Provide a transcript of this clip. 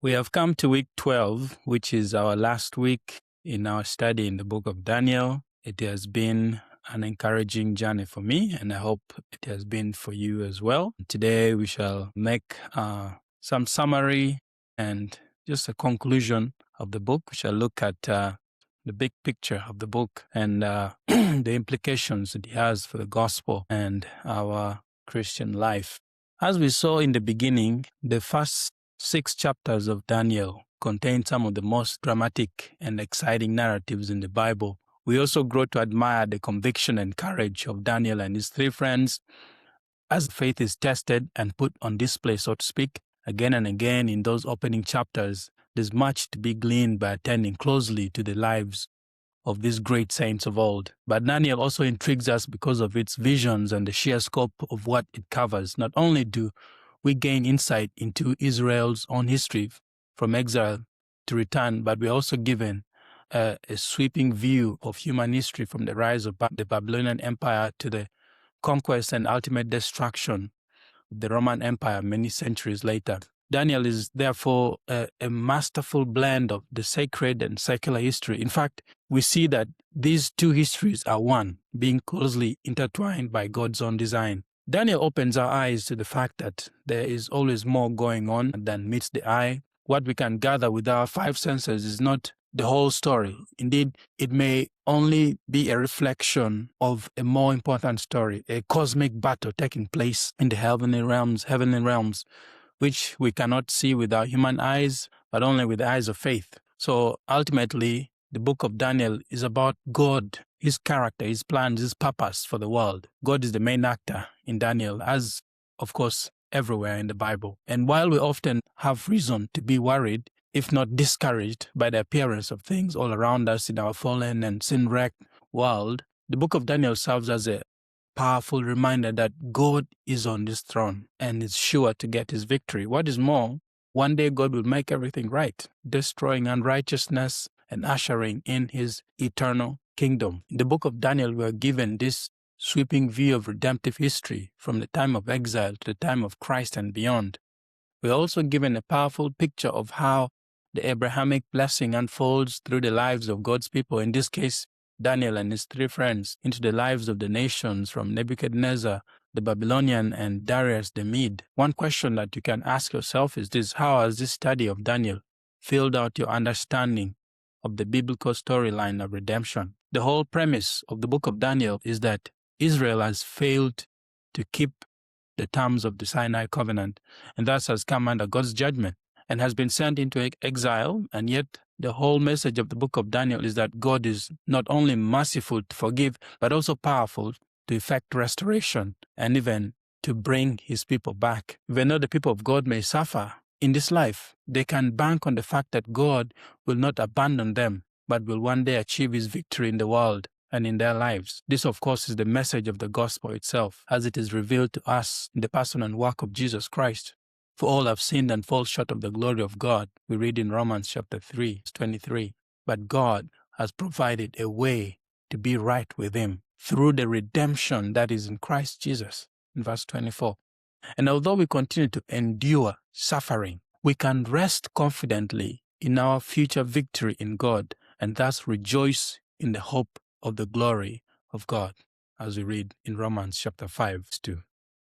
We have come to week 12, which is our last week in our study in the book of Daniel. It has been an encouraging journey for me, and I hope it has been for you as well. Today we shall make some summary and just a conclusion of the book. We shall look at the big picture of the book and the implications it has for the gospel and our Christian life. As we saw in the beginning, the first 6 chapters of Daniel contain some of the most dramatic and exciting narratives in the Bible. We also grow to admire the conviction and courage of Daniel and his 3 friends as faith is tested and put on display, so to speak, again and again in those opening chapters. There's much to be gleaned by attending closely to the lives of these great saints of old. But Daniel also intrigues us because of its visions and the sheer scope of what it covers. Not only do we gain insight into Israel's own history from exile to return, but we're also given a sweeping view of human history from the rise of the Babylonian Empire to the conquest and ultimate destruction of the Roman Empire many centuries later. Daniel is therefore a masterful blend of the sacred and secular history. In fact, we see that these 2 histories are one, being closely intertwined by God's own design. Daniel opens our eyes to the fact that there is always more going on than meets the eye. What we can gather with our 5 senses is not the whole story. Indeed, it may only be a reflection of a more important story, a cosmic battle taking place in the heavenly realms, which we cannot see with our human eyes, but only with the eyes of faith. So ultimately, the book of Daniel is about God, his character, his plans, his purpose for the world. God is the main actor in Daniel, as, of course, everywhere in the Bible. And while we often have reason to be worried, if not discouraged, by the appearance of things all around us in our fallen and sin-wrecked world, the book of Daniel serves as a powerful reminder that God is on this throne and is sure to get his victory. What is more, one day God will make everything right, destroying unrighteousness and ushering in his eternal kingdom. In the book of Daniel, we are given this sweeping view of redemptive history from the time of exile to the time of Christ and beyond. We are also given a powerful picture of how the Abrahamic blessing unfolds through the lives of God's people, in this case, Daniel and his 3 friends, into the lives of the nations from Nebuchadnezzar, the Babylonian, and Darius the Mede. One question that you can ask yourself is this: how has this study of Daniel filled out your understanding of the biblical storyline of redemption? The whole premise of the book of Daniel is that Israel has failed to keep the terms of the Sinai covenant, and thus has come under God's judgment and has been sent into exile. And yet the whole message of the book of Daniel is that God is not only merciful to forgive, but also powerful to effect restoration and even to bring his people back. Even though the people of God may suffer in this life, they can bank on the fact that God will not abandon them, but will one day achieve his victory in the world and in their lives. This, of course, is the message of the gospel itself, as it is revealed to us in the person and work of Jesus Christ. For all have sinned and fall short of the glory of God, we read in Romans chapter 3, verse 23. But God has provided a way to be right with him through the redemption that is in Christ Jesus, in verse 24. And although we continue to endure suffering, we can rest confidently in our future victory in God, and thus rejoice in the hope of the glory of God, as we read in Romans chapter 5, verse 2.